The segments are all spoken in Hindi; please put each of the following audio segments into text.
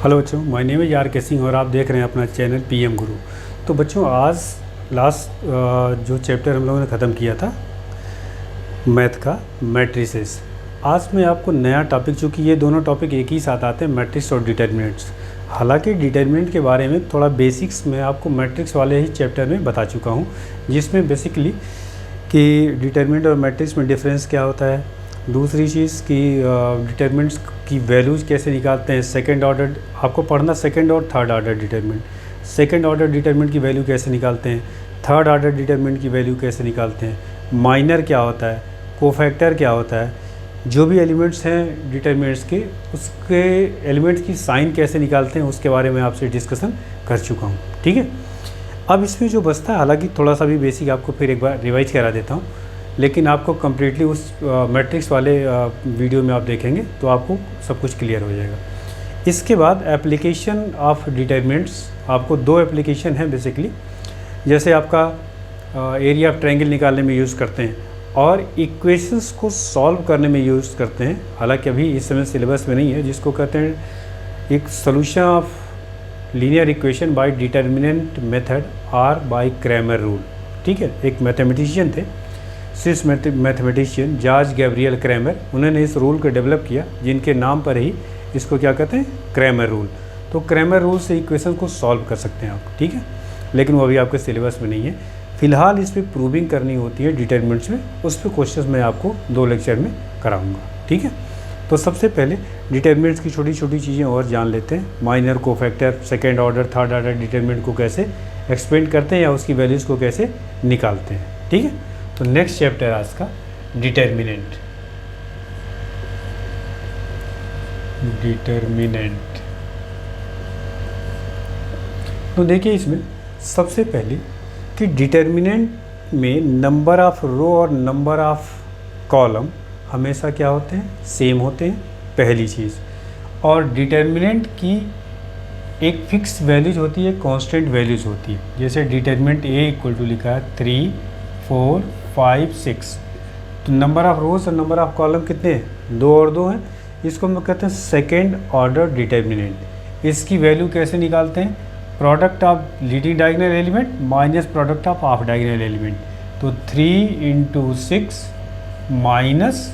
हेलो बच्चों, माय नेम इज़ आर के सिंह और आप देख रहे हैं अपना चैनल पीएम गुरु। तो बच्चों, आज लास्ट जो चैप्टर हम लोगों ने ख़त्म किया था मैथ का, मैट्रिसेस। आज मैं आपको नया टॉपिक, चूँकि ये दोनों टॉपिक एक ही साथ आते हैं, मैट्रिक्स और डिटर्मिनेंट्स। हालांकि डिटर्मिनेंट के बारे में थोड़ा बेसिक्स मैं आपको मैट्रिक्स वाले ही चैप्टर में बता चुका हूँ, जिसमें बेसिकली कि डिटर्मिनेंट और मैट्रिक्स में डिफरेंस क्या होता है, दूसरी चीज़ कि डिटर्मिनेंट्स की वैल्यूज़ कैसे निकालते हैं, सेकंड ऑर्डर आपको पढ़ना, सेकंड और third order determinant, second order determinant की वैल्यू कैसे निकालते हैं, थर्ड ऑर्डर डिटर्मिनेंट की वैल्यू कैसे निकालते हैं, माइनर क्या होता है, कोफैक्टर क्या होता है, जो भी एलिमेंट्स हैं डिटर्मिनेंट्स के, उसके एलिमेंट्स की साइन कैसे निकालते हैं, उसके बारे में आपसे डिस्कशन कर चुका हूँ। ठीक है, अब इसमें जो बचता है, हालांकि थोड़ा सा भी बेसिक आपको फिर एक बार रिवाइज करा देता हूँ, लेकिन आपको कम्प्लीटली उस मैट्रिक्स वाले वीडियो में आप देखेंगे तो आपको सब कुछ क्लियर हो जाएगा। इसके बाद एप्लीकेशन ऑफ डिटर्मिनेंट्स, आपको दो एप्लीकेशन हैं बेसिकली, जैसे आपका एरिया ऑफ ट्रायंगल निकालने में यूज़ करते हैं और इक्वेशंस को सॉल्व करने में यूज़ करते हैं। हालांकि अभी इस समय सिलेबस में नहीं है, जिसको कहते हैं एक solution of linear equation by determinant method और बाय क्रैमर रूल। ठीक है, एक मैथमेटिशियन थे, Swiss mathematician George Gabriel Cramer, उन्होंने इस रूल को डेवलप किया, जिनके नाम पर ही इसको क्या कहते हैं, क्रैमर रूल। तो क्रैमर रूल से इक्वेशन को सॉल्व कर सकते हैं आप। ठीक है, लेकिन वो अभी आपके सिलेबस में नहीं है। फिलहाल इस पर प्रूविंग करनी होती है डिटर्मिनेंट्स में, उस पर क्वेश्चंस मैं आपको 2 लेक्चर में कराऊंगा। ठीक है, तो सबसे पहले डिटर्मिनेंट्स की छोटी छोटी चीज़ें और जान लेते हैं। Minor, cofactor, second order, third order determinant को कैसे एक्सपेंड करते हैं या उसकी वैल्यूज़ को कैसे निकालते हैं। ठीक है, तो नेक्स्ट चैप्टर है आज का डिटर्मिनेंट। डिटर्मिनेंट तो देखिए, इसमें सबसे पहले कि डिटर्मिनेंट में नंबर ऑफ रो और नंबर ऑफ कॉलम हमेशा क्या होते हैं, सेम होते हैं, पहली चीज़। और डिटर्मिनेंट की एक फिक्स वैल्यूज होती है, कांस्टेंट वैल्यूज होती है। जैसे डिटर्मिनेंट ए इक्वल टू लिखा है 3, 4, 5, 6, तो नंबर ऑफ रोज और नंबर ऑफ कॉलम कितने हैं, 2 और 2 हैं। इसको हम कहते हैं सेकेंड ऑर्डर डिटर्मिनेंट। इसकी वैल्यू कैसे निकालते हैं, product of leading diagonal element minus product of of diagonal element. तो 3 × 6 माइनस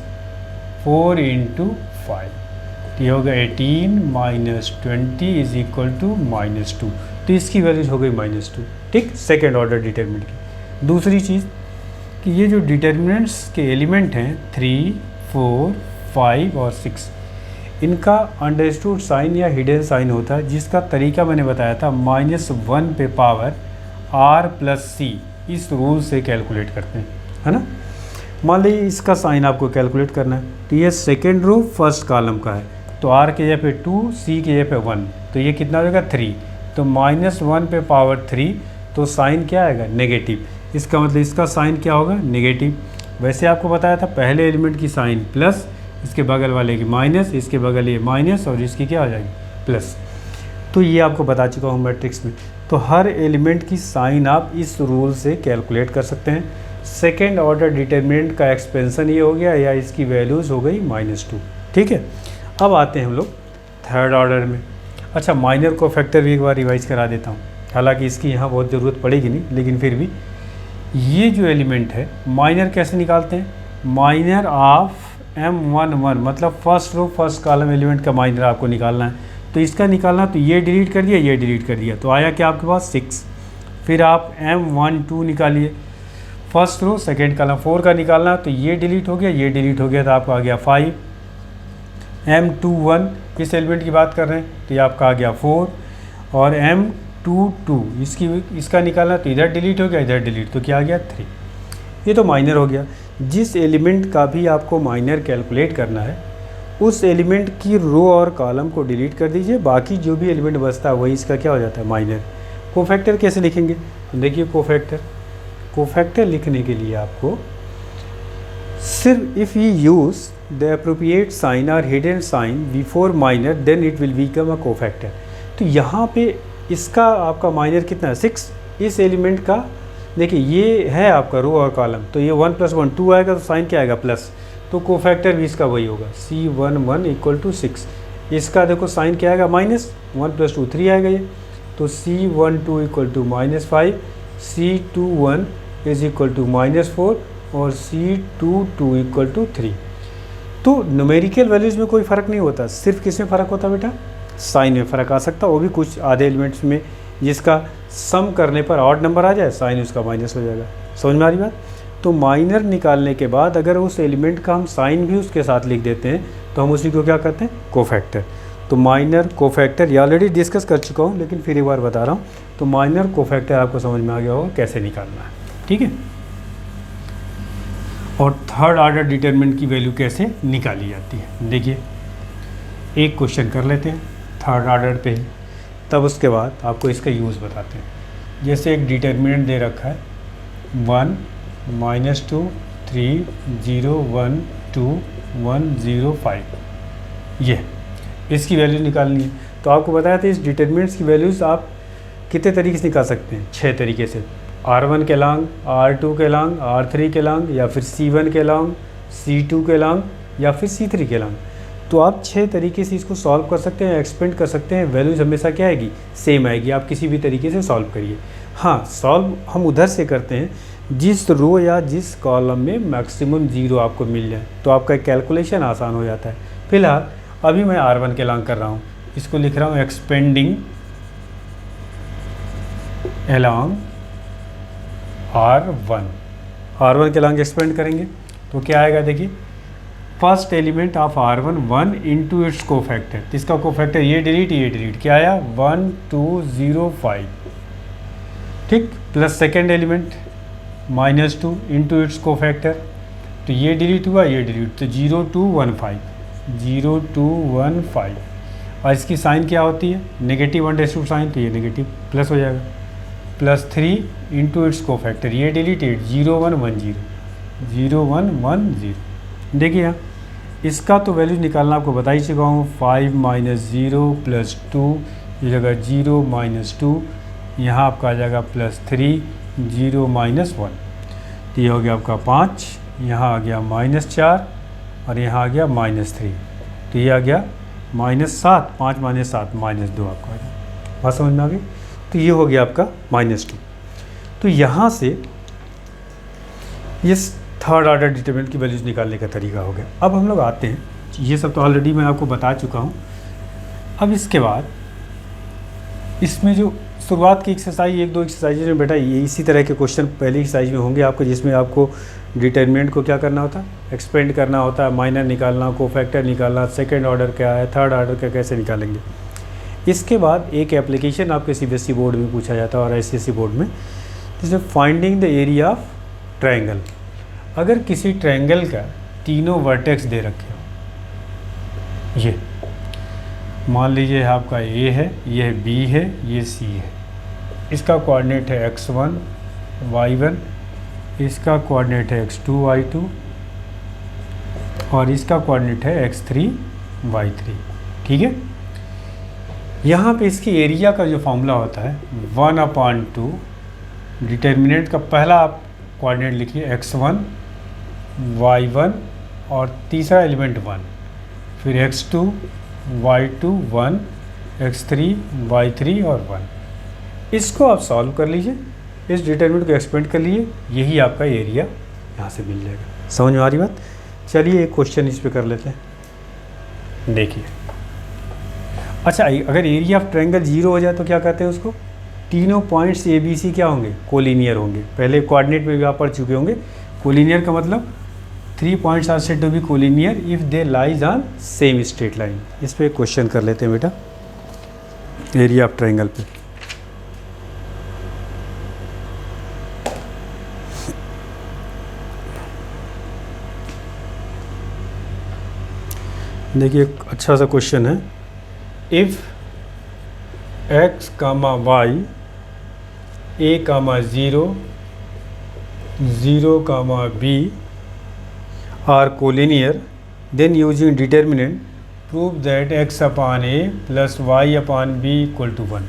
4 × 5, तो ये होगा 18 माइनस 20 इज इक्वल टू -2। तो इसकी वैल्यूज हो गई -2। ठीक, सेकेंड ऑर्डर डिटर्मिनेंट की। दूसरी चीज़ कि ये जो डिटर्मिनेंट्स के एलिमेंट हैं 3, 4, 5 और 6, इनका अंडरस्टूड साइन या हिडन साइन होता है, जिसका तरीका मैंने बताया था, -1 पे पावर r+c, इस रूल से कैलकुलेट करते हैं, है ना। मान लीजिए इसका साइन आपको कैलकुलेट करना है, तो ये सेकेंड रो फर्स्ट कॉलम का है, तो r के जगह पे 2, c के जगह पे 1, तो ये कितना हो जाएगा 3, तो -1 पे पावर 3, तो साइन क्या आएगा, नेगेटिव। इसका मतलब इसका साइन क्या होगा, नेगेटिव। वैसे आपको बताया था पहले एलिमेंट की साइन प्लस, इसके बगल वाले की माइनस, इसके बगल ये माइनस और इसकी क्या हो जाएगी, प्लस। तो ये आपको बता चुका हूँ मैट्रिक्स में। तो हर एलिमेंट की साइन आप इस रूल से कैलकुलेट कर सकते हैं। सेकेंड ऑर्डर डिटर्मिनेंट का एक्सपेंशन ये हो गया, या इसकी वैल्यूज़ हो गई -2। ठीक है, अब आते हैं हम लोग थर्ड ऑर्डर में। अच्छा, माइनर को फैक्टर भी एक बार रिवाइज करा देता हूँ, हालांकि इसकी यहाँ बहुत ज़रूरत पड़ेगी नहीं, लेकिन फिर भी ये जो एलिमेंट है, माइनर कैसे निकालते हैं, माइनर ऑफ M11, मतलब first row first column element का माइनर आपको निकालना है। तो इसका निकालना, तो ये डिलीट कर दिया, ये डिलीट कर दिया, तो आया क्या आपके पास 6। फिर आप M12 निकालिए, फर्स्ट रो सेकेंड कॉलम 4 का निकालना, तो ये डिलीट हो गया, ये डिलीट हो गया, तो आपका आ गया 5। M21 इस एलिमेंट की बात कर रहे हैं, तो ये आपका आ गया 4। और M22 इसका निकालना, तो इधर डिलीट हो गया, इधर डिलीट, तो क्या आ गया 3। ये तो माइनर हो गया। जिस एलिमेंट का भी आपको माइनर कैलकुलेट करना है, उस एलिमेंट की रो और कॉलम को डिलीट कर दीजिए, बाकी जो भी एलिमेंट बचता है वही इसका क्या हो जाता है, माइनर। कोफैक्टर कैसे लिखेंगे, तो देखिए कोफैक्टर लिखने के लिए आपको सिर्फ if you use the appropriate sign और hidden sign before minor, then it will become a cofactor. तो यहाँ पे इसका आपका माइनर कितना है, 6। इस एलिमेंट का देखिए, ये है आपका रो और कॉलम, तो ये 1 + 1 2 आएगा, तो साइन क्या आएगा, प्लस। तो कोफैक्टर भी इसका वही होगा, C11 = 6। इसका देखो साइन क्या आएगा माइनस, 1 + 2 3 आएगा ये, तो C12 equal to -5, C21 is equal to -4 और C22 इक्वल टू 3। तो न्यूमेरिकल वैल्यूज़ में कोई फ़र्क नहीं होता, सिर्फ किस में फ़र्क होता है बेटा, साइन में फ़र्क आ सकता है, वो भी कुछ आधे एलिमेंट्स में जिसका सम करने पर ऑड नंबर आ जाए, साइन उसका माइनस हो जाएगा। समझ में आ रही बात। तो माइनर निकालने के बाद अगर उस एलिमेंट का हम साइन भी उसके साथ लिख देते हैं तो हम उसी को क्या करते हैं, कोफैक्टर। तो माइनर कोफैक्टर ये ऑलरेडी डिस्कस कर चुका हूँ, लेकिन फिर एक बार बता रहा हूँ। तो माइनर कोफैक्टर आपको समझ में आ गया होगा कैसे निकालना है, ठीक है। और थर्ड ऑर्डर डिटरमिनेंट की वैल्यू कैसे निकाली जाती है, देखिए एक क्वेश्चन कर लेते हैं थर्ड ऑर्डर पे ही, तब उसके बाद आपको इसका यूज़ बताते हैं। जैसे एक डिटरमिनेंट दे रखा है 1 -2 3 0 1 2 1 0 5, ये इसकी वैल्यू निकालनी है। तो आपको बताया था इस डिटरमिनेंट्स की वैल्यूज़ आप कितने तरीके से निकाल सकते हैं, 6 तरीके से। R1 के लॉन्ग, R2 के लॉन्ग, R3 के लॉन्ग, या फिर C1 के लॉन्ग, C2 के लॉन्ग, या फिर C3 के लॉन्ग। तो आप 6 तरीके से इसको सॉल्व कर सकते हैं, एक्सपेंड कर सकते हैं। वैल्यूज़ हमेशा क्या आएगी, सेम आएगी। आप किसी भी तरीके से सॉल्व करिए। हाँ, सॉल्व हम उधर से करते हैं जिस रो या जिस कॉलम में मैक्सिमम 0 आपको मिल जाए, तो आपका कैलकुलेशन आसान हो जाता है। फिलहाल अभी मैं R1 के लॉन्ग कर रहा हूँ, इसको लिख रहा हूँ एक्सपेंडिंग अलॉन्ग R1 के लॉन्ग एक्सपेंड करेंगे तो क्या आएगा, देखिए first element of R1 1 into its cofactor, इसका कोफैक्टर ये डिलीट क्या आया 1 2 0 5, ठीक। Plus second element -2 into its cofactor, तो ये डिलीट हुआ, ये डिलीट, तो 0 2 1 5 और इसकी साइन क्या होती है, नेगेटिव 1 साइन, तो ये नेगेटिव प्लस हो जाएगा। +3 इंटू इट्स कोफैक्टर, ये डिलीटेड 0 1 1 0। देखिए यहाँ इसका तो वैल्यू निकालना आपको बता ही चुका हूँ। 5 - 0 + 2, ये जगह 0 - 2, यहाँ आपका आ जाएगा +3 0 - 1, तो ये हो गया आपका 5, यहाँ आ गया -4 और यहाँ आ गया -3, तो ये आ गया -7, 5 - 7 -2 आपका आ गया। बात समझ में आ गई। तो ये हो गया आपका -2। तो यहाँ से इस थर्ड ऑर्डर डिटरमिनेंट की वैल्यूज निकालने का तरीका हो गया। अब हम लोग आते हैं, ये सब तो ऑलरेडी मैं आपको बता चुका हूँ। अब इसके बाद इसमें जो शुरुआत की एक्सरसाइज 1 2 एक्सरसाइज में बेटा ये इसी तरह के क्वेश्चन पहली एक्सरसाइज में होंगे आपको, जिसमें आपको डिटरमिनेंट को क्या करना होता है, एक्सपेंड करना होता है, माइनर निकालना, कोफैक्टर निकालना, सेकेंड ऑर्डर क्या है, थर्ड ऑर्डर का कैसे निकालेंगे। इसके बाद एक एप्लीकेशन आपके CBSE बोर्ड में पूछा जाता है और ICSE बोर्ड में, जिसमें finding the area of triangle. अगर किसी ट्रायंगल का तीनों वर्टेक्स दे रखे हो, ये मान लीजिए आपका A है, ये B है, ये C है, इसका कोऑर्डिनेट है x1 y1, इसका कोऑर्डिनेट है x2 y2 और इसका कोऑर्डिनेट है x3 y3, ठीक है। यहाँ पे इसकी एरिया का जो फॉर्मूला होता है 1/2, डिटरमिनेंट का पहला आप कोऑर्डिनेट लिखिए x1 y1 और तीसरा एलिमेंट 1, फिर x2 y2 1, x3 y3 और 1। इसको आप सॉल्व कर लीजिए, इस डिटरमिनेंट को एक्सपेंड कर लीजिए, यही आपका एरिया यहाँ से मिल जाएगा। समझ में आ रही बात। चलिए एक क्वेश्चन इस पे कर लेते हैं। देखिए, अच्छा अगर एरिया ऑफ ट्रायंगल 0 हो जाए तो क्या कहते हैं उसको, तीनों पॉइंट्स ABC क्या होंगे, कोलिनियर होंगे। पहले कोऑर्डिनेट में भी आप पढ़ चुके होंगे। कोलिनियर का मतलब 3 points are said to be collinear if they lies on same straight line. इस पे क्वेश्चन कर लेते हैं बेटा, एरिया ऑफ ट्रायंगल पे। देखिए एक अच्छा सा क्वेश्चन है। If x, y, a, 0, 0, b are collinear, then using determinant prove that x/a plus y/b equal to 1।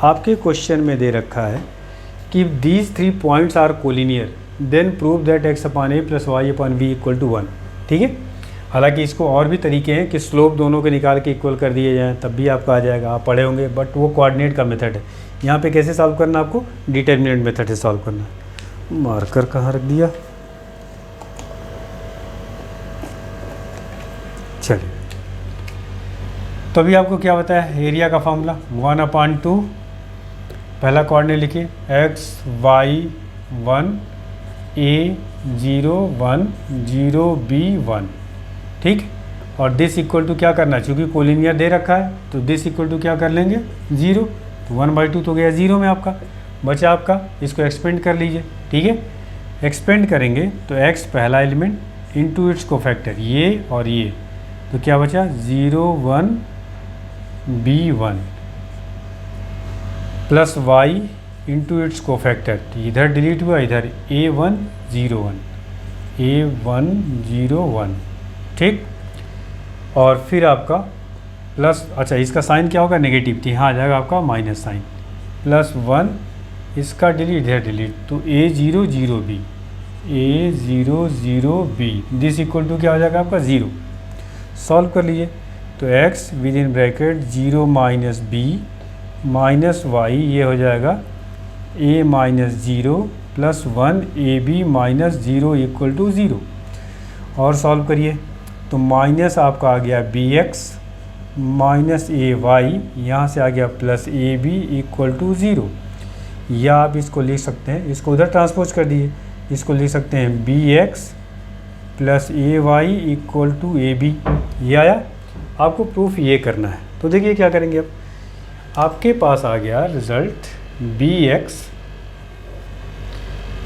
आपके क्वेश्चन में दे रखा है कि these 3 points are collinear, then prove that x/a plus y/b equal to 1। ठीक है। हालांकि इसको और भी तरीके हैं कि स्लोप दोनों के निकाल के इक्वल कर दिए जाएँ तब भी आपका आ जाएगा, आप पढ़े होंगे, बट वो कोऑर्डिनेट का मेथड है। यहाँ पे कैसे सॉल्व करना है आपको, डिटर्मिनेंट मेथड से सॉल्व करना है। मार्कर कहाँ रख दिया, चलिए। तो अभी आपको क्या बताया, एरिया का फॉर्मूला 1/2, पहला कोऑर्डिनेट लिखिए x y 1 a 0 1 0 b 1, ठीक। और दिस इक्वल टू क्या करना है, चूँकि कोलिनियर दे रखा है तो दिस इक्वल टू क्या कर लेंगे 0, तो 1/2 तो गया 0 में आपका, बचा आपका, इसको एक्सपेंड कर लीजिए, ठीक है। एक्सपेंड करेंगे तो x पहला एलिमेंट इंटू इट्स कोफैक्टर ये और ये, तो क्या बचा 0 1 b 1 plus y into its cofactor, इधर डिलीट हुआ, इधर a1 0 1 a1 0 1, ठीक। और फिर आपका प्लस, अच्छा इसका साइन क्या होगा, नेगेटिव थी, यहाँ आ जाएगा आपका माइनस साइन, प्लस 1 इसका डिलीट, इधर डिलीट, तो a0 0 b a0 0 b, this equal to क्या हो जाएगा आपका 0। सॉल्व कर लीजिए, तो x with in bracket 0 minus b minus y, ये हो जाएगा a minus 0 plus 1 ab minus 0 equal to 0। और सॉल्व करिए तो माइनस आपका आ गया bx माइनस ay, यहाँ से आ गया प्लस ab इक्वल टू 0। या आप इसको लिख सकते हैं, इसको उधर ट्रांसपोज कर दीजिए, इसको लिख सकते हैं bx plus ay equal to ab। ये आया, आपको प्रूफ ये करना है। तो देखिए क्या करेंगे, अब आपके पास आ गया रिज़ल्ट bx,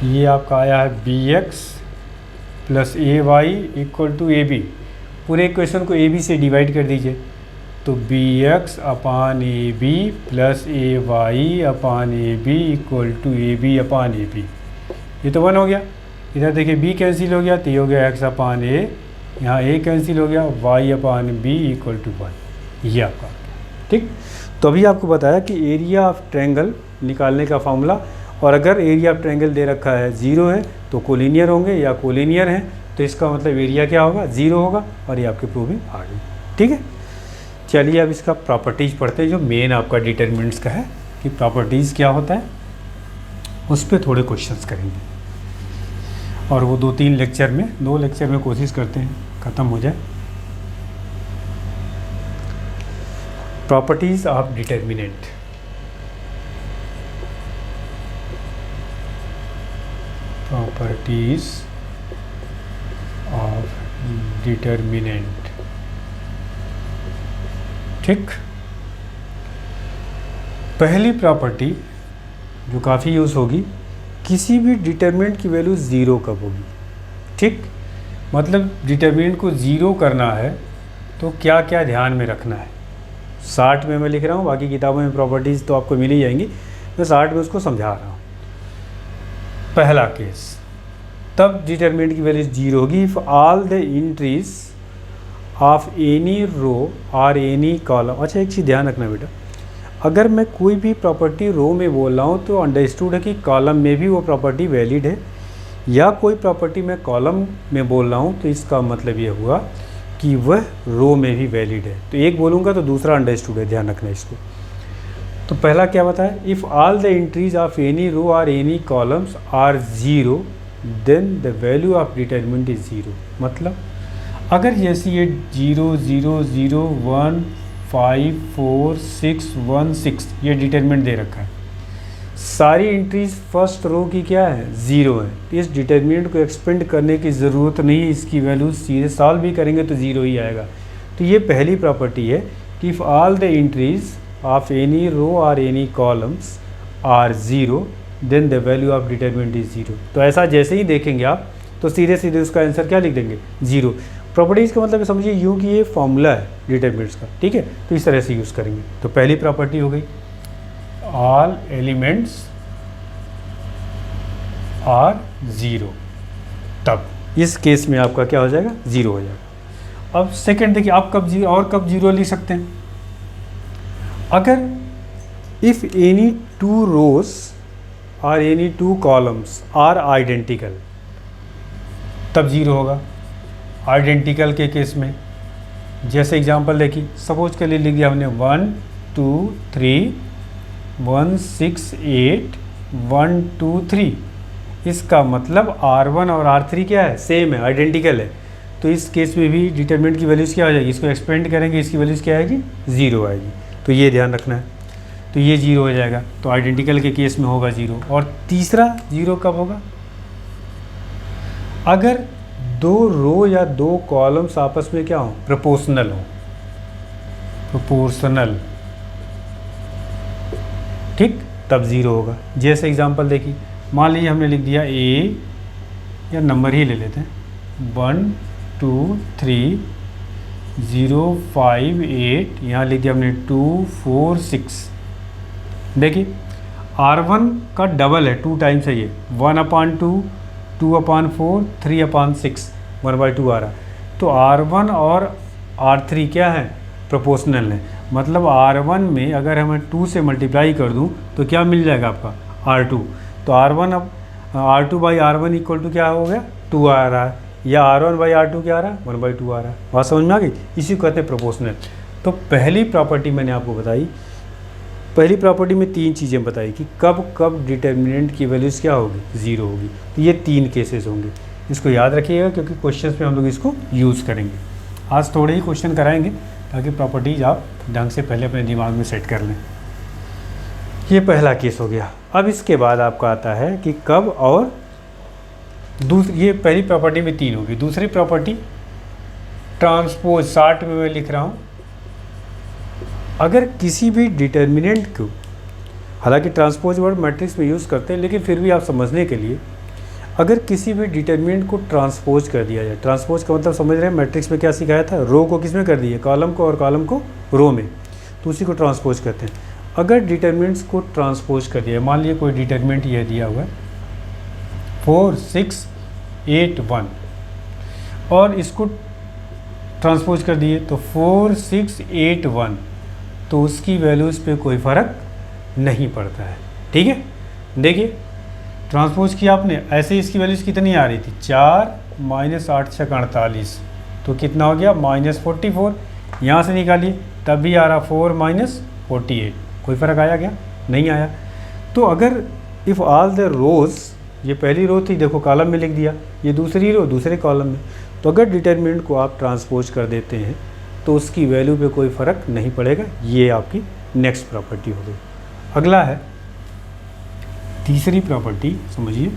ये आपका आया है bx plus ay equal to ab। पूरे इक्वेशन को ab से डिवाइड कर दीजिए, तो bx upon ab plus ay upon ab equal to ab upon ab, ये तो 1 हो गया। इधर देखिए b कैंसिल हो गया, तो ये हो गया x अपान a, यहाँ a कैंसिल हो गया, y upon b equal to 1, ये आपका, ठीक। तो अभी आपको बताया कि एरिया ऑफ ट्रायंगल निकालने का फॉर्मूला, और अगर एरिया ऑफ ट्रायंगल दे रखा है 0 है तो कोलिनियर होंगे, या कोलिनियर हैं तो इसका मतलब एरिया क्या होगा 0 होगा, और ये आपकी प्रूविंग आ गई, ठीक है। चलिए अब इसका प्रॉपर्टीज़ पढ़ते हैं, जो मेन आपका डिटर्मिनेंट्स का है कि प्रॉपर्टीज़ क्या होता है, उस पर थोड़े क्वेश्चंस करेंगे, और वो 2 लेक्चर में कोशिश करते हैं ख़त्म हो जाए। Properties of determinant, properties of determinant, ठीक। पहली प्रॉपर्टी जो काफ़ी यूज़ होगी, किसी भी डिटर्मिनेंट की वैल्यू 0 कब होगी, ठीक। मतलब डिटर्मिनेंट को 0 करना है तो क्या क्या ध्यान में रखना है, 60 में मैं लिख रहा हूँ, बाकी किताबों में प्रॉपर्टीज़ तो आपको मिल ही जाएंगी, मैं 60 में उसको समझा रहा हूँ। पहला केस, तब डिटर्मिनेंट की वैल्यू 0 होगी if all the entries of any row और एनी कॉलम। अच्छा एक चीज़ ध्यान रखना बेटा, अगर मैं कोई भी प्रॉपर्टी रो में बोल रहा हूँ तो अंडरस्टूड है कि कॉलम में भी वो प्रॉपर्टी वैलिड है, या कोई प्रॉपर्टी मैं कॉलम में बोल रहा हूँ तो इसका मतलब ये हुआ कि वह रो में भी वैलिड है। तो एक बोलूँगा तो दूसरा अंडरस्टूड है, ध्यान रखना इसको। तो पहला क्या बताया, if all the entries of any row और any columns are 0 then the value of determinant is 0। मतलब अगर जैसे ये 0 0 0 1 5 4 6 1 6 ये डिटर्मिनेंट दे रखा है, सारी एंट्रीज फर्स्ट रो की क्या है 0 है, तो इस डिटर्मिनेंट को एक्सपेंड करने की ज़रूरत नहीं है, इसकी वैल्यू सीधे सॉल्व भी करेंगे तो 0 ही आएगा। तो ये पहली प्रॉपर्टी है कि if all the entries of any row और any columns are 0 then the value of determinant is 0। तो ऐसा जैसे ही देखेंगे आप तो सीधे सीधे उसका आंसर क्या लिख देंगे 0। प्रॉपर्टीज़ का मतलब समझिए यूँ कि ये फॉर्मूला है डिटर्मिनेंट्स का, ठीक है, तो इस तरह से यूज़ करेंगे। तो पहली प्रॉपर्टी हो गई ऑल एलिमेंट्स आर 0, तब इस केस में आपका क्या हो जाएगा 0 हो जाएगा। अब सेकंड देखिए, आप कब 0 और कब 0 लिख सकते हैं, अगर इफ़ एनी 2 रोज और एनी 2 कॉलम्स आर आइडेंटिकल तब 0 होगा। आइडेंटिकल के केस में जैसे एग्जांपल देखिए, सपोज के लिए लिख दिया हमने 1 2 3 1 6 8 1 2 3। इसका मतलब R1 और R3 क्या है, सेम है, आइडेंटिकल है। तो इस केस में भी डिटरमिनेंट की वैल्यूज़ क्या हो जाएगी, इसको एक्सपेंड करेंगे, इसकी वैल्यूज़ क्या आएगी, 0 आएगी। तो ये ध्यान रखना है, तो ये 0 हो जाएगा। तो आइडेंटिकल के केस में होगा 0। और तीसरा 0 कब होगा, अगर 2 रो या 2 कॉलम्स आपस में क्या हो, प्रोपोर्शनल हो, प्रोपोर्शनल, ठीक, तब 0 होगा। जैसे एग्जांपल देखिए, मान लीजिए हमने लिख दिया A, या नंबर ही ले लेते हैं, 1 2 3 0 5 8, यहाँ लिख दिया हमने 2 4 6। देखिए R1 का डबल है, 2 टाइम्स है ये, 1/2 2/4 3/6, 1/2 आ रहा। तो R1 और R3 क्या है, प्रोपोर्शनल है। मतलब R1 में अगर हमें 2 से मल्टीप्लाई कर दूं तो क्या मिल जाएगा आपका, R2। तो R1 अब R2/R1 इक्वल टू क्या हो गया, 2 आ रहा है, या R1/R2 क्या आ रहा है, 1/2 आ रहा है। बात समझ में आ गई, इसी को कहते हैं प्रोपोर्शनल। तो पहली प्रॉपर्टी मैंने आपको बताई, पहली प्रॉपर्टी में 3 चीज़ें बताई कि कब कब डिटर्मिनेंट की वैल्यूज़ क्या होगी, 0 होगी। तो ये 3 केसेस होंगे, इसको याद रखिएगा क्योंकि क्वेश्चंस में हम लोग इसको यूज़ करेंगे। आज थोड़े ही क्वेश्चन कराएंगे ताकि प्रॉपर्टीज आप ढंग से पहले अपने दिमाग में सेट कर लें। ये पहला केस हो गया। अब इसके बाद आपका आता है कि कब और दूसरी, ये पहली प्रॉपर्टी में 3 होगी। दूसरी प्रॉपर्टी ट्रांसपोज, 60 में मैं लिख रहा हूँ, अगर किसी भी डिटर्मिनेंट को, हालांकि ट्रांसपोज वर्ड मैट्रिक्स में यूज़ करते हैं लेकिन फिर भी आप समझने के लिए, अगर किसी भी डिटर्मिनेंट को ट्रांसपोज कर दिया जाए, ट्रांसपोज का मतलब समझ रहे हैं, मैट्रिक्स में क्या सिखाया था, रो को किस में कर दिए, कॉलम को, और कॉलम को रो में, तो उसी को ट्रांसपोज करते हैं। अगर डिटर्मिनेंट्स को ट्रांसपोज कर दिया, मान लीजिए कोई डिटर्मिनेंट यह दिया हुआ है 4 6 8 1, और इसको ट्रांसपोज कर दिए तो 4 6 8 1, तो उसकी वैल्यूज़ पे कोई फ़र्क नहीं पड़ता है। ठीक है, देखिए ट्रांसपोज किया आपने, ऐसे ही इसकी वैल्यूज़ कितनी आ रही थी, 4 - 8 × 48, तो कितना हो गया, -44। यहाँ से निकालिए तब भी आ रहा 4 - 48, कोई फ़र्क आया क्या, नहीं आया। तो अगर इफ़ ऑल द रोज़, ये पहली रो थी, देखो कॉलम में लिख दिया, ये दूसरी रो दूसरे कॉलम में, तो अगर डिटरमिनेंट को आप ट्रांसपोज कर देते हैं तो उसकी वैल्यू पे कोई फ़र्क नहीं पड़ेगा। ये आपकी नेक्स्ट प्रॉपर्टी हो गई। अगला है तीसरी प्रॉपर्टी, समझिए,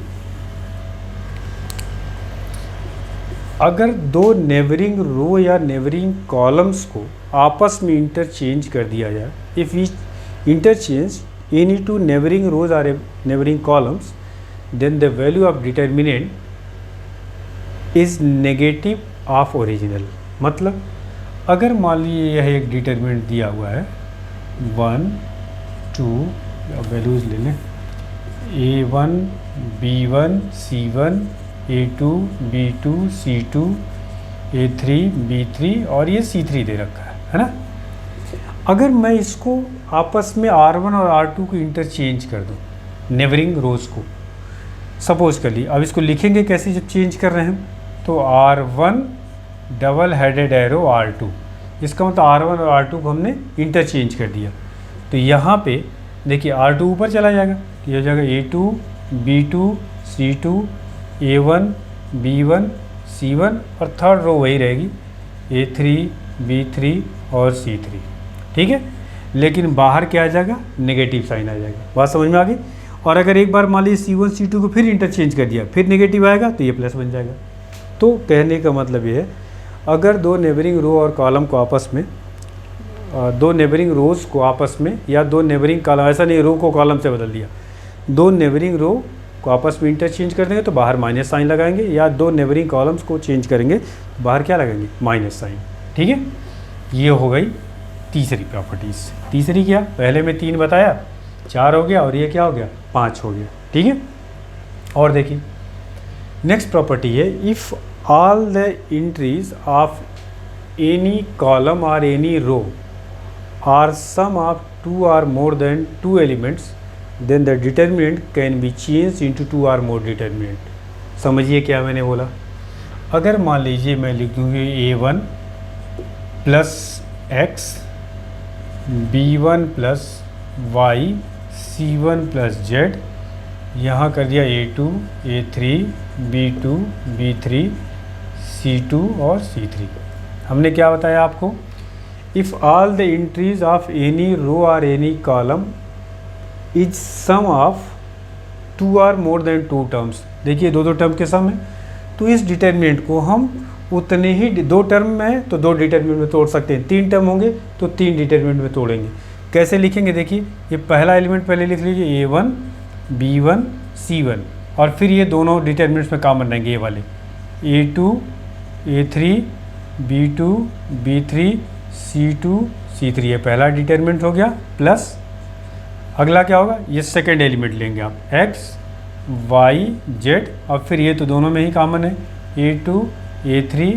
अगर 2 नेबरिंग रो या नेबरिंग कॉलम्स को आपस में इंटरचेंज कर दिया जाए, if we interchange any 2 neighbouring rows or neighbouring columns, then the value of determinant is negative of original. मतलब अगर मान लीजिए यह एक डिटर्मिनेंट दिया हुआ है 1 2, वैल्यूज़ ले लें, A1 B1 C1 A2 B2 C2 A3 B3 और ये C3 दे रखा है ना। अगर मैं इसको आपस में R1 और R2 को इंटरचेंज कर दूं, नेबरिंग रोज को, सपोज कर ली, अब इसको लिखेंगे कैसे जब चेंज कर रहे हैं, तो R1 double headed arrow R2, इसका मतलब R1 और R2 को हमने इंटरचेंज कर दिया। तो यहाँ पे देखिए R2 ऊपर चला जाएगा, ये हो जाएगा A2 B2 C2 A1 B1 C1, और थर्ड रो वही रहेगी A3 B3 और C3। ठीक है, लेकिन बाहर क्या आ जाएगा, नेगेटिव साइन आ जाएगा। बात समझ में आ गई। और अगर एक बार मान लीजिए C1 C2 को फिर इंटरचेंज कर दिया, फिर नेगेटिव आएगा तो ये प्लस बन जाएगा। तो कहने का मतलब ये है, अगर 2 नेबरिंग रो और कॉलम को आपस में, 2 नेबरिंग रोज़ को आपस में, या 2 नेबरिंग कॉलम, ऐसा नहीं रो को कॉलम से बदल दिया, 2 नेबरिंग रो को आपस में इंटरचेंज कर देंगे तो बाहर माइनस साइन लगाएंगे, या 2 नेबरिंग कॉलम्स को चेंज करेंगे तो बाहर क्या लगाएंगे, माइनस साइन। ठीक है, ये हो गई तीसरी प्रॉपर्टीज़। तीसरी क्या, पहले में 3 बताया, 4 हो गया, और ये क्या हो गया, 5 हो गया। ठीक है, और देखिए नेक्स्ट प्रॉपर्टी है, if all the entries of any column और any row are sum of 2 or more than 2 elements, then the determinant can be changed into 2 or more determinant। समझिए क्या मैंने बोला, अगर मान लीजिए मैं लिख दूँ A1 plus x, B1 plus y, C1 plus z, यहाँ कर दिया A2, A3, B2, B3, C2 और C3। हमने क्या बताया आपको, if all the entries of any row और any column is sum of 2 और मोर देन 2 टर्म्स। देखिए दो टर्म के सम है, तो इस डिटर्मिनेंट को हम उतने ही 2 टर्म में तो 2 डिटर्मिनेंट में तोड़ सकते हैं, 3 टर्म होंगे तो 3 डिटर्मिनेंट में तोड़ेंगे। कैसे लिखेंगे, देखिए ये पहला एलिमेंट पहले लिख लीजिए A1, B1, C1, और फिर ये दोनों डिटर्मिनेंट्स में कॉमन रहेंगे, ये वाले A2, A3, B2, B3, C2, C3, ये पहला डिटर्मिनेंट हो गया। प्लस अगला क्या होगा, ये सेकेंड एलिमेंट लेंगे आप X, Y, Z, और फिर ये तो दोनों में ही कॉमन है A2, A3,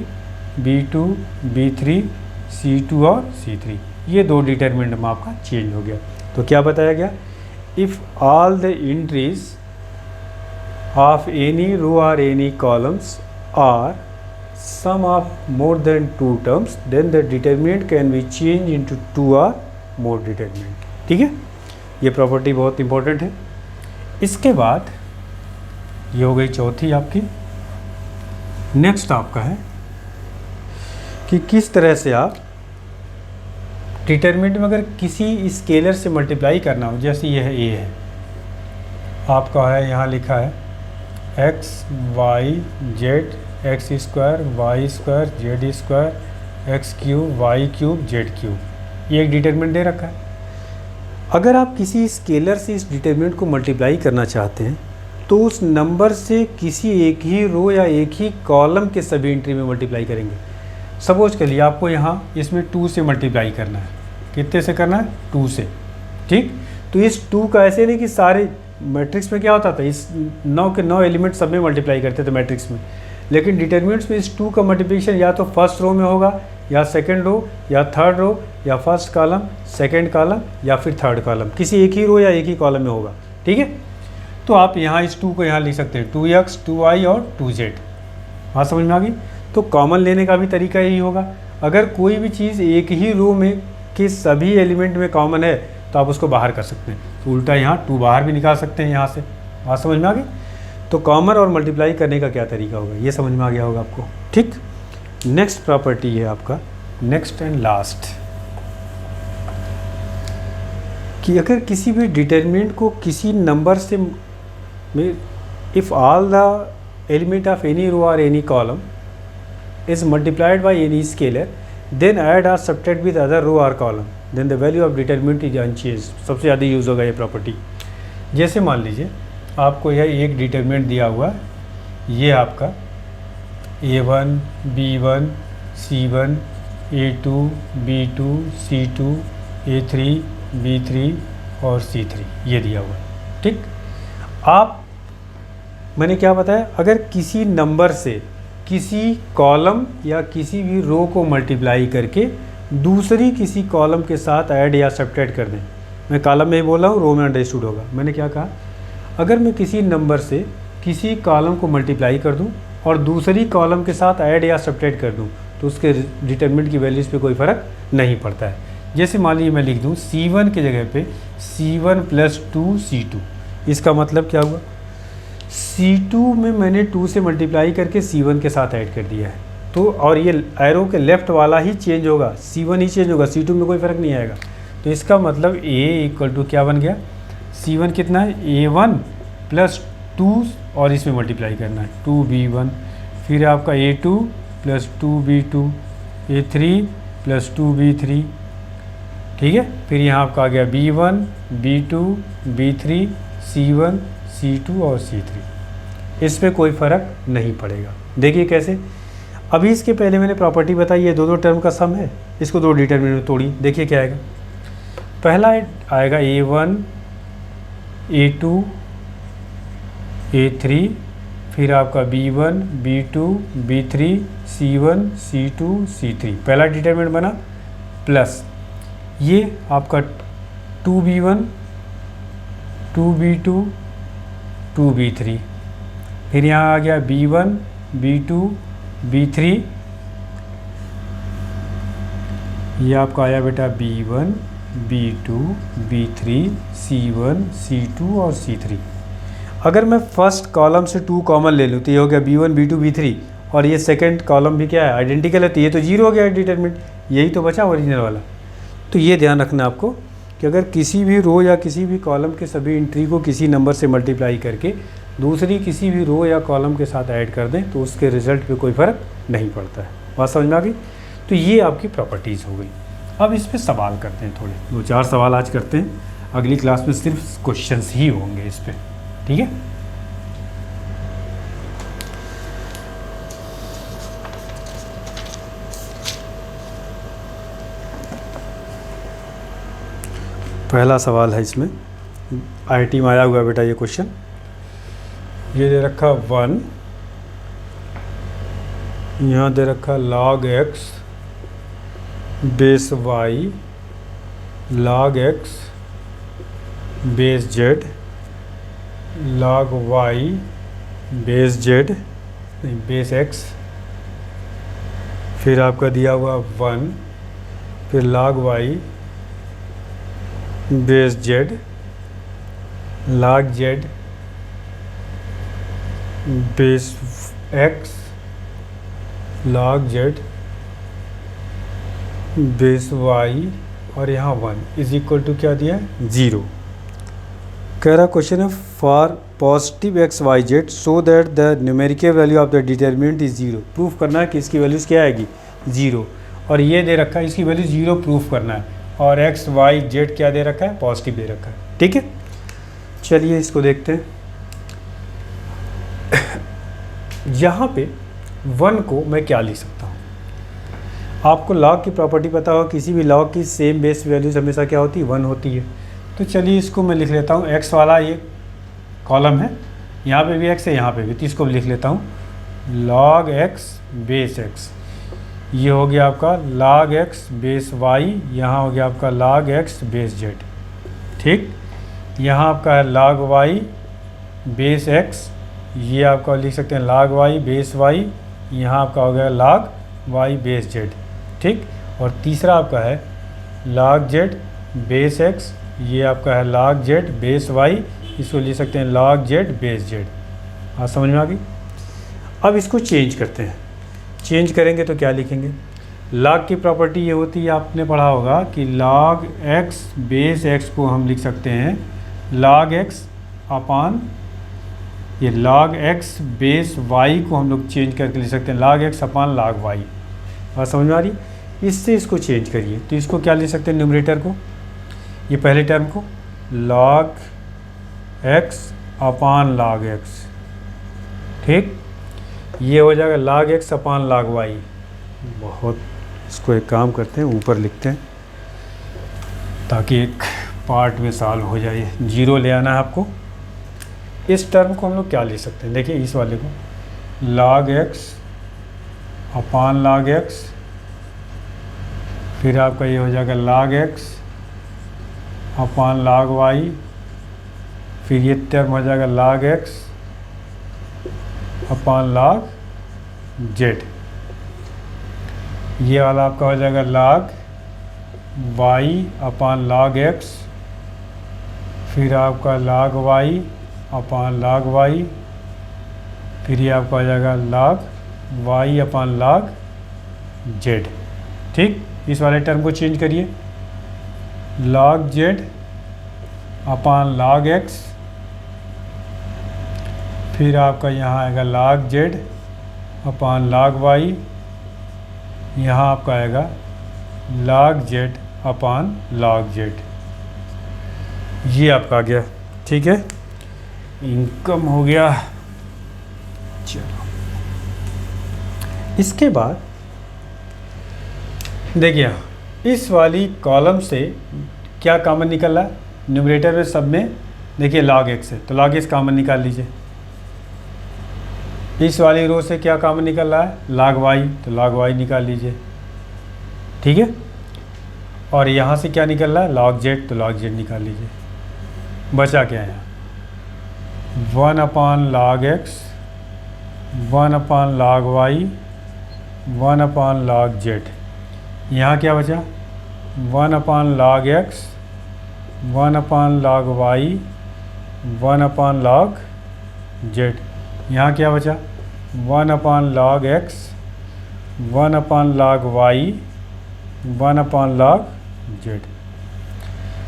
B2, B3, C2 और C3, ये 2 डिटर्मिनेंट में आपका चेंज हो गया। तो क्या बताया गया, if all the entries of any row और any columns are sum of more than 2 terms then the determinant can be change into 2 और मोर डिटर्मिनेंट। ठीक है, ये प्रॉपर्टी बहुत इंपॉर्टेंट है। इसके बाद ये हो गई चौथी आपकी। नेक्स्ट आपका है कि किस तरह से आप डिटर्मिनेंट में अगर किसी स्केलर से मल्टीप्लाई करना हो, जैसे यह A है आपका, है यहाँ लिखा है x, y, z, x square, y square, z square, x cube, y cube, z cube, ये एक डिटर्मिनेंट दे रखा है। अगर आप किसी स्केलर से इस डिटर्मिनेंट को मल्टीप्लाई करना चाहते हैं तो उस नंबर से किसी एक ही रो या एक ही कॉलम के सभी एंट्री में मल्टीप्लाई करेंगे। सपोज करिए आपको यहाँ इसमें 2 से मल्टीप्लाई करना है, कितने से करना है, 2 से। ठीक, तो इस 2 का ऐसे नहीं कि सारे मैट्रिक्स में क्या होता था, इस 9 के 9 एलिमेंट सब में मल्टीप्लाई करते थे मैट्रिक्स में, लेकिन डिटर्मिनेंट्स में इस 2 का मल्टीप्लिकेशन या तो फर्स्ट रो में होगा, या सेकंड रो, या थर्ड रो, या फर्स्ट कॉलम, सेकंड कॉलम, या फिर थर्ड कॉलम, किसी एक ही रो या एक ही कॉलम में होगा। ठीक है, तो आप यहाँ इस 2 को यहाँ लिख सकते हैं 2x, 2y और 2z। हाँ, समझ में आ गई। तो कॉमन लेने का भी तरीका यही होगा, अगर कोई भी चीज़ एक ही रो में के सभी एलिमेंट में कॉमन है तो आप उसको बाहर कर सकते हैं, तो उल्टा यहाँ 2 बाहर भी निकाल सकते हैं यहाँ से। बात समझ में आ गई। तो कॉमन और मल्टीप्लाई करने का क्या तरीका होगा, ये समझ में आ गया होगा आपको। ठीक, नेक्स्ट प्रॉपर्टी है आपका, नेक्स्ट एंड लास्ट, कि अगर किसी भी डिटर्मिनेंट को किसी नंबर से में, if all the element of any row और any column is multiplied by any scalar then add और सब्ट्रैक्ट विद अदर रो और column then the value of determinant is unchanged. सबसे ज़्यादा यूज़ होगा ये प्रॉपर्टी। जैसे मान लीजिए आपको यह एक डिटर्मिनेंट दिया हुआ, ये आपका A1, B1, C1, A2, B2, C2, A3, B3 और C3, ये दिया हुआ। ठीक, आप, मैंने क्या बताया, अगर किसी नंबर से किसी कॉलम या किसी भी रो को मल्टीप्लाई करके दूसरी किसी कॉलम के साथ ऐड या सब्ट्रैक्ट कर दें, मैं कॉलम में ही बोल रहा हूँ, रो में अंडरस्टूड होगा। मैंने क्या कहा, अगर मैं किसी नंबर से किसी कॉलम को मल्टीप्लाई कर दूं और दूसरी कॉलम के साथ ऐड या सब्ट्रैक्ट कर दूं तो उसके डिटर्मिनेंट की वैल्यूज़ पे कोई फ़र्क नहीं पड़ता है। जैसे मान लीजिए मैं लिख दूं C1 के जगह पे C1 + 2C2, इसका मतलब क्या हुआ, C2 में मैंने 2 से मल्टीप्लाई करके C1 के साथ ऐड कर दिया है, तो और ये एरो के लेफ्ट वाला ही चेंज होगा, C1 ही चेंज होगा, C2 में कोई फ़र्क नहीं आएगा। तो इसका मतलब A = क्या बन गया, C1 कितना है, A1 + 2 और इसमें मल्टीप्लाई करना है 2B1, फिर आपका A2 + 2B2, A3 + 2B3। ठीक है, फिर यहाँ आपका आ गया B1, B2, B3, C1, C2 और C3। इस पर कोई फ़र्क नहीं पड़ेगा। देखिए कैसे, अभी इसके पहले मैंने प्रॉपर्टी बताई, ये दो टर्म का सम है, इसको 2 डिटर्मिनेंट में तोड़ी। देखिए क्या आएगा, पहला आएगा A1, A2, A3, फिर आपका B1, B2, B3, C1, C2, C3, पहला डिटर्मिनेंट बना, प्लस ये आपका 2B1, 2B2, 2B3, फिर यहाँ आ गया B1, B2, B3, ये आपका आया बेटा B1, B2, B3, C1, C2 और C3। अगर मैं फर्स्ट कॉलम से 2 कॉमन ले लूँ तो ये हो गया B1, B2, B3, और ये सेकंड कॉलम भी क्या है, आइडेंटिकल है, तो ये तो 0 हो गया डिटरमिनेंट, यही तो बचा ओरिजिनल वाला। तो ये ध्यान रखना आपको कि अगर किसी भी रो या किसी भी कॉलम के सभी एंट्री को किसी नंबर से मल्टीप्लाई करके दूसरी किसी भी रो या कॉलम के साथ ऐड कर दें तो उसके रिजल्ट पे कोई फ़र्क नहीं पड़ता है। बात समझ में आ गई? तो ये आपकी प्रॉपर्टीज़ हो गई। अब इस पर सवाल करते हैं, थोड़े 2-4 सवाल आज करते हैं, अगली क्लास में सिर्फ क्वेश्चंस ही होंगे इस पर, ठीक है। पहला सवाल है इसमें, IIT में आया हुआ है बेटा ये क्वेश्चन। ये दे रखा 1, यहाँ दे रखा log x base y log x base z log y base z नहीं बेस x, फिर आपका दिया हुआ 1, फिर log y base z log z base x log z base y और यहाँ 1 इज इक्वल टू क्या दिया है 0। कह रहा क्वेश्चन है for positive x y z so that the numerical value of the determinant is 0। Proof करना है कि इसकी वैल्यूज़ क्या आएगी 0, और ये दे रखा है इसकी वैल्यू 0 प्रूफ करना है, और एक्स वाई जेड क्या दे रखा है, पॉजिटिव दे रखा है, ठीक है। चलिए इसको देखते हैं। यहाँ पे 1 को मैं क्या लिख सकता हूँ, आपको लॉग की प्रॉपर्टी पता हो, किसी भी लॉग की सेम बेस वैल्यूज हमेशा क्या होती है 1 होती है। तो चलिए इसको मैं लिख लेता हूँ, एक्स वाला ये कॉलम है, यहाँ पे भी एक्स है, यहाँ पे भी, तो इसको लिख लेता हूँ log x बेस x, ये हो गया आपका log x बेस y, यहाँ हो गया आपका log x बेस z, ठीक। यहाँ आपका है log y बेस x, ये आपका लिख सकते हैं log y बेस y, यहाँ आपका हो गया log y बेस z, ठीक। और तीसरा आपका है log z बेस x, ये आपका है log z बेस y, इसको लिख सकते हैं log z बेस z। हाँ समझ में आ गई। अब इसको चेंज करते हैं, चेंज करेंगे तो क्या लिखेंगे, log की प्रॉपर्टी ये होती है, आपने पढ़ा होगा कि log x बेस x को हम लिख सकते हैं log x अपान, ये log x बेस y को हम लोग चेंज करके लिख सकते हैं log x अपान log y। बात समझ में आ रही। इससे इसको चेंज करिए तो इसको क्या लिख सकते हैं, न्यूमरेटर को, ये पहले टर्म को log x अपान log x, ठीक। ये हो जाएगा log x अपान log y। बहुत, इसको एक काम करते हैं ऊपर लिखते हैं ताकि एक पार्ट में सॉल्व हो जाए। 0 ले आना है आपको। इस टर्म को हम लोग क्या ले सकते हैं, देखिए इस वाले को log x अपान log x, फिर आपका ये हो जाएगा log x अपान log y, फिर ये टर्म हो जाएगा log x अपान log z, ये वाला आपका हो जाएगा log y अपान log x, फिर आपका log y अपान log y, फिर ये आपका हो जाएगा log y अपान log z, ठीक। इस वाले टर्म को चेंज करिए log z अपान log x, फिर आपका यहाँ आएगा log z अपान log y, यहाँ आपका आएगा log z अपान log z। ये आपका आ गया, ठीक है, इनकम हो गया। चलो इसके बाद देखिए इस वाली कॉलम से क्या कॉमन निकल रहा है, न्यूमरेटर में सब में देखिए log x है तो log x कॉमन निकाल लीजिए। इस वाली रो से क्या कॉमन निकल रहा है, log y, तो log y निकाल लीजिए, ठीक है। और यहाँ से क्या निकल रहा है, log z, तो log z निकाल लीजिए। बचा क्या है, 1 अपान log x, 1 अपान log y, 1 अपान log z, यहाँ क्या बचा 1 अपान log x, 1 अपान log y, 1 अपान log z, यहाँ क्या बचा 1 अपान log x, 1 अपान log y, 1 अपान log z।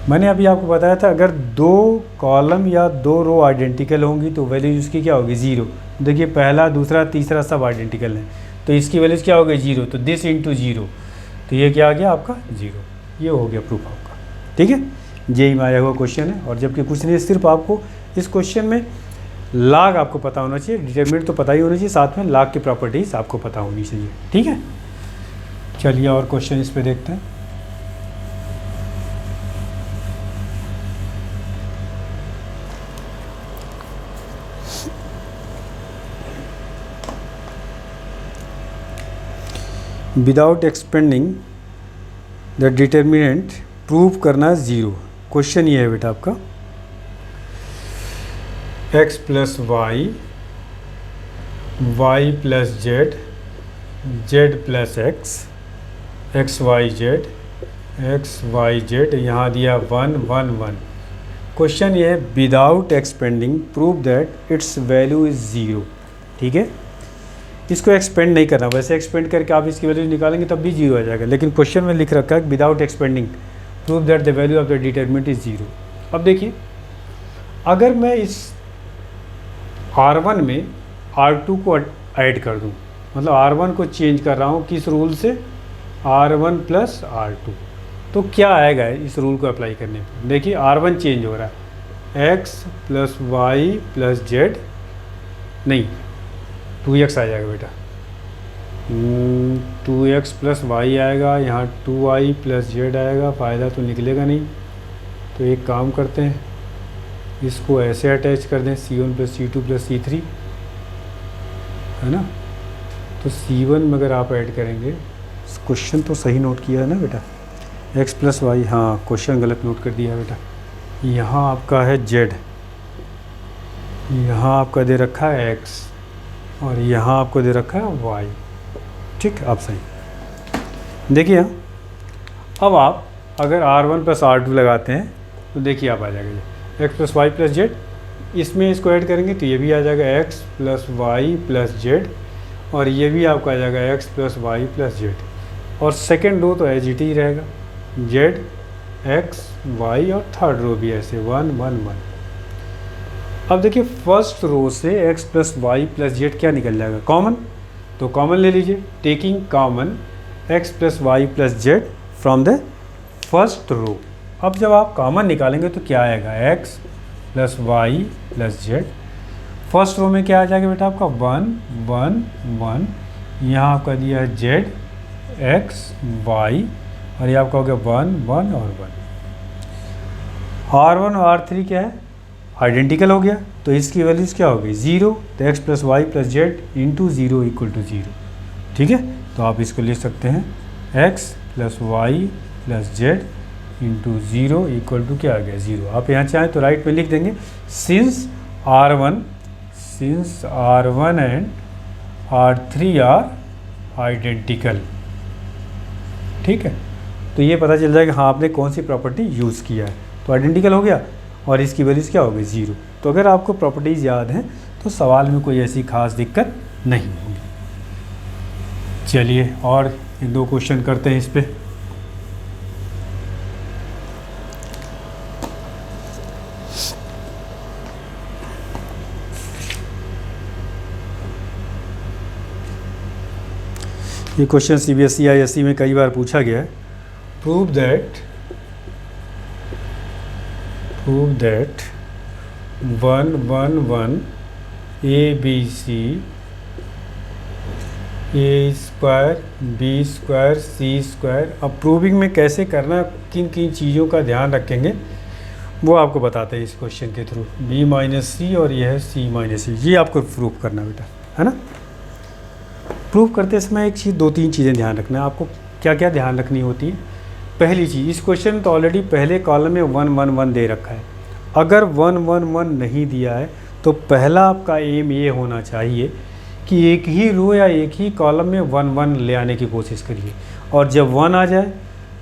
मैंने अभी आपको बताया था अगर दो कॉलम या दो रो आइडेंटिकल होंगी तो वैल्यूज उसकी क्या होगी 0। देखिए पहला दूसरा तीसरा सब आइडेंटिकल हैं तो इसकी वैल्यूज क्या हो गई 0, तो दिस इंटू 0, तो ये क्या आ गया आपका 0। ये हो गया प्रूफ आपका, ठीक है। जेई में आया हुआ क्वेश्चन है, और जबकि कुछ नहीं, सिर्फ आपको इस क्वेश्चन में लाग आपको पता होना चाहिए, डिटरमिनेंट तो पता ही होना चाहिए, साथ में लाग की प्रॉपर्टीज आपको पता होनी चाहिए, ठीक है। चलिए और क्वेश्चन इस पे देखते हैं। Without expanding the determinant prove करना 0। क्वेश्चन ये है बेटा आपका x plus y, y plus z, z plus x, x y z, x y z, यहाँ दिया 1 1 1। क्वेश्चन ये है without expanding prove that its value is 0, ठीक है। इसको एक्सपेंड नहीं करना, वैसे एक्सपेंड करके आप इसकी वैल्यू निकालेंगे तब भी 0 आ जाएगा, लेकिन क्वेश्चन में लिख रखा है without expanding prove that the value of the determinant is 0। अब देखिए अगर मैं इस R1 में R2 को ऐड कर दूं, मतलब R1 को चेंज कर रहा हूं किस रूल से, R1 प्लस R2, तो क्या आएगा इस रूल को अप्लाई करने पर। देखिए R1 चेंज हो रहा है, x plus y plus z, नहीं 2x आ जाएगा बेटा, 2x प्लस वाई आएगा, यहाँ 2y प्लस जेड आएगा, फ़ायदा तो निकलेगा नहीं। तो एक काम करते हैं, इसको ऐसे अटैच कर दें C1 plus C2 plus C3, है ना। तो C1 में अगर आप ऐड करेंगे, क्वेश्चन तो सही नोट किया है ना बेटा, x प्लस वाई, हाँ क्वेश्चन गलत नोट कर दिया है बेटा। यहाँ आपका है z, यहाँ आपका दे रखा है x, और यहाँ आपको दे रखा है y, ठीक, आप सही। देखिए अब आप अगर R1 प्लस R2 लगाते हैं तो देखिए आप आ जाएगा x plus y plus z, इसमें इसको ऐड करेंगे तो ये भी आ जाएगा x plus y plus z, और ये भी आपका आ जाएगा x plus y plus z, और सेकेंड रो तो एज इट ही रहेगा z x y, और थर्ड रो भी ऐसे 1 1 1। अब देखिए फर्स्ट रो से x plus y plus z क्या निकल जाएगा कॉमन, तो कॉमन ले लीजिए, taking common x plus y plus z from the first row. अब जब आप कॉमन निकालेंगे तो क्या आएगा x plus y plus z, first row में क्या आ जाएगा बेटा आपका 1 1 1, यहाँ आपका दिया है जेड एक्स वाई, और ये आपका हो गया 1 1 और 1। R1 और R3 क्या है, आइडेंटिकल हो गया, तो इसकी वैल्यूज़ क्या हो गई 0, तो x plus y plus z into 0 equal to 0, ठीक है। तो आप इसको लिख सकते हैं x plus y plus z into 0 equal to क्या आ गया 0। आप यहाँ चाहें तो राइट में लिख देंगे since R1 and R3 are identical, ठीक है। तो ये पता चल जाएगा हाँ आपने कौन सी प्रॉपर्टी यूज़ किया है, तो आइडेंटिकल हो गया, और इसकी वैल्यूज़ क्या होगी 0। तो अगर आपको प्रॉपर्टीज़ याद हैं तो सवाल में कोई ऐसी खास दिक्कत नहीं होगी। चलिए और 2 क्वेश्चन करते हैं इस पे। ये क्वेश्चन CBSE ISE में कई बार पूछा गया है। Prove that 1 1 1 ABC A square B square C square. अब प्रूविंग में कैसे करना, किन किन चीज़ों का ध्यान रखेंगे वो आपको बताते हैं इस क्वेश्चन के थ्रू। B माइनस सी और यह है C माइनस सी, ये आपको प्रूव करना बेटा, है ना। प्रूव करते समय एक चीज़ 2-3 चीज़ें ध्यान रखना है आपको। क्या क्या ध्यान रखनी होती है, पहली चीज़, इस क्वेश्चन में तो ऑलरेडी पहले कॉलम में 1 1 1 दे रखा है। अगर 1 1 1 नहीं दिया है तो पहला आपका एम ये होना चाहिए कि एक ही रो या एक ही कॉलम में 1 1 ले आने की कोशिश करिए, और जब 1 आ जाए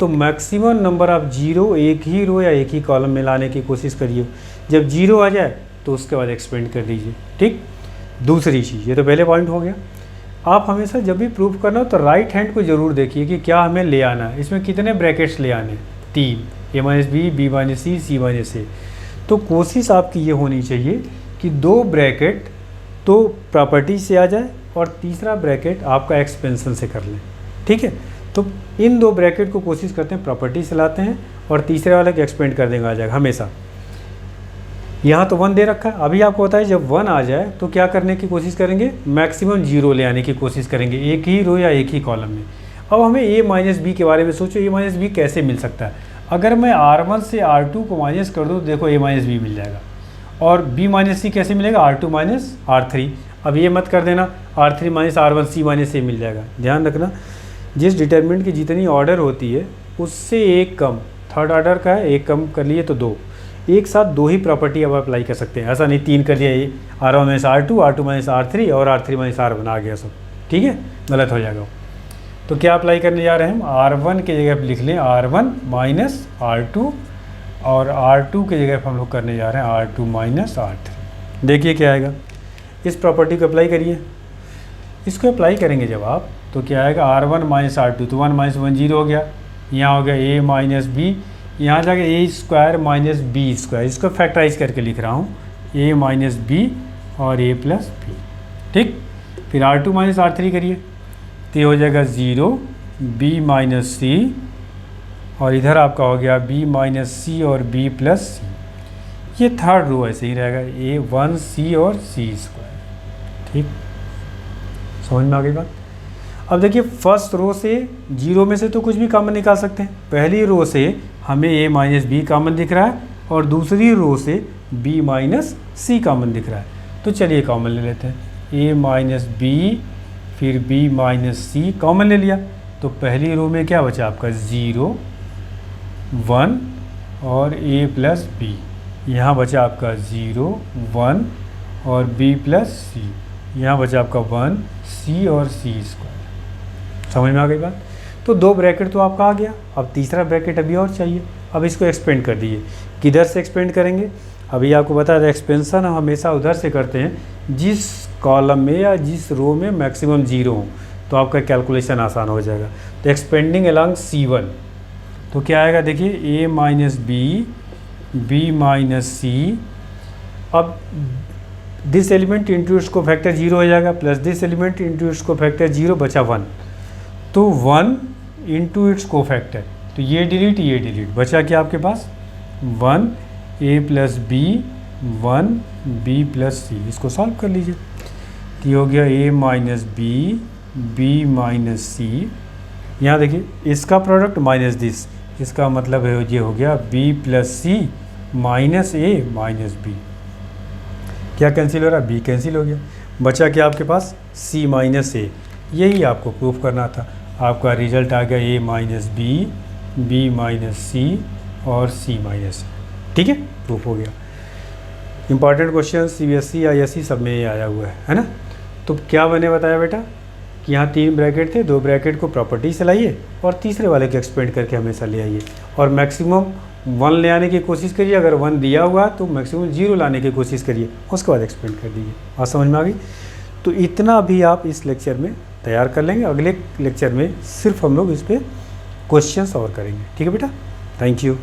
तो मैक्सिमम नंबर ऑफ जीरो एक ही रो या एक ही कॉलम में लाने की कोशिश करिए। जब 0 आ जाए तो उसके बाद एक्सपेंड कर दीजिए। ठीक, दूसरी चीज़, ये तो पहले पॉइंट हो गया। आप हमेशा जब भी प्रूफ करना हो तो राइट हैंड को ज़रूर देखिए कि क्या हमें ले आना है। इसमें कितने ब्रैकेट्स ले आने, 3, a minus b, b minus c, c minus a. तो कोशिश आपकी ये होनी चाहिए कि 2 ब्रैकेट तो प्रॉपर्टी से आ जाए और तीसरा ब्रैकेट आपका एक्सपेंशन से कर लें। ठीक है, तो इन 2 ब्रैकेट को कोशिश करते हैं प्रॉपर्टी से लाते हैं और तीसरे वाले को एक्सपेंड कर देंगे, आ जाएगा हमेशा। यहाँ तो 1 दे रखा है, अभी आपको पता है जब 1 आ जाए तो क्या करने की कोशिश करेंगे, मैक्सिमम 0 ले आने की कोशिश करेंगे एक ही रो या एक ही कॉलम में। अब हमें a माइनस बी के बारे में सोचो, a माइनस बी कैसे मिल सकता है। अगर मैं r1 से r2 को माइनस कर दूँ, देखो a माइनस बी मिल जाएगा। और b माइनस सी कैसे मिलेगा, r2 माइनस r3। अब ये मत कर देना r3 minus r1 c minus a मिल जाएगा। ध्यान रखना, जिस डिटर्मिनेंट की जितनी ऑर्डर होती है उससे एक कम, थर्ड ऑर्डर का है, एक कम कर लिए तो 2, एक साथ 2 ही प्रॉपर्टी अब अप्लाई कर सकते हैं। ऐसा नहीं 3 कर दिया, ये r1 minus r2, r2 minus r3 और r3 माइनस r1 आ गया सब। ठीक है, गलत हो जाएगा। तो क्या अप्लाई करने जा रहे हैं हम, r1 की जगह पर लिख लें r1 माइनस r2 और r2 की जगह पर हम लोग करने जा रहे हैं r2 माइनस r3। देखिए क्या आएगा, इस प्रॉपर्टी को अप्लाई करिए। इसको अप्लाई करेंगे जब आप तो क्या आएगा, r1 माइनस r2, तो 1 माइनस 1 0 हो गया। यहाँ हो गया a माइनस बी, यहाँ जाके ए स्क्वायर माइनस बी स्क्वायर, इसको फैक्टराइज करके लिख रहा हूँ, a माइनस बी और a प्लस बी। ठीक, फिर r2 माइनस r3 करिए तो ये हो जाएगा 0 b माइनस सी, और इधर आपका हो गया b माइनस सी और b प्लस सी। ये थर्ड रो ऐसे ही रहेगा, a1 c और c स्क्वायर। ठीक, समझ में आ गई बात। अब देखिए फर्स्ट रो से 0 में से तो कुछ भी कॉमन निकाल सकते हैं। पहली रो से हमें a माइनस बी कॉमन दिख रहा है और दूसरी रो से b माइनस सी कॉमन दिख रहा है, तो चलिए कॉमन ले लेते हैं। a माइनस बी फिर b माइनस सी कॉमन ले लिया, तो पहली रो में क्या बचा आपका 0 1 और a प्लस बी। यहाँ बचा आपका 0 1 और b प्लस सी। यहाँ बचा आपका 1 c और c स्क्वायर। समझ में आ गई बात। तो 2 ब्रैकेट तो आपका आ गया, अब तीसरा ब्रैकेट अभी और चाहिए। अब इसको एक्सपेंड कर दीजिए। किधर से एक्सपेंड करेंगे, अभी आपको बता दें एक्सपेंशन हम हमेशा उधर से करते हैं जिस कॉलम में या जिस रो में मैक्सिमम 0 हो, तो आपका कैलकुलेशन आसान हो जाएगा। तो एक्सपेंडिंग अलॉन्ग C1, तो क्या आएगा देखिए, a minus b, b minus c. अब दिस एलिमेंट इंटू इसको फैक्टर 0 हो जाएगा, प्लस दिस एलिमेंट इंटू इसको फैक्टर 0 बचा 1, तो 1 इंटू इट्स को फैक्टर, तो ये डिलीट बचा क्या आपके पास 1 a plus b 1 b plus c. इसको सॉल्व कर लीजिए, तो ये हो गया a minus b, b minus c. यहाँ देखिए इसका प्रोडक्ट माइनस दिस, इसका मतलब है ये हो गया b plus c minus a minus b. क्या कैंसिल हो रहा है, b कैंसिल हो गया, बचा क्या आपके पास c माइनस a। यही आपको प्रूफ करना था। आपका रिजल्ट आ गया a minus b, b minus c और c माइनस a। ठीक है, प्रूफ हो गया। इंपॉर्टेंट क्वेश्चन CBSE ISE सब में ये आया हुआ है ना। तो क्या मैंने बताया बेटा कि यहाँ 3 ब्रैकेट थे, 2 ब्रैकेट को प्रॉपर्टी से लाइए और तीसरे वाले को एक्सपेंड करके हमेशा ले आइए, और मैक्सिमम 1 ले आने की कोशिश करिए। अगर 1 दिया हुआ तो मैक्सिमम 0 लाने की कोशिश करिए, उसके बाद एक्सपेंड कर दीजिए। बात समझ में आ गई। तो इतना भी आप इस लेक्चर में तैयार कर लेंगे। अगले लेक्चर में सिर्फ हम लोग इस पर क्वेश्चन सॉल्व करेंगे। ठीक है बेटा, थैंक यू।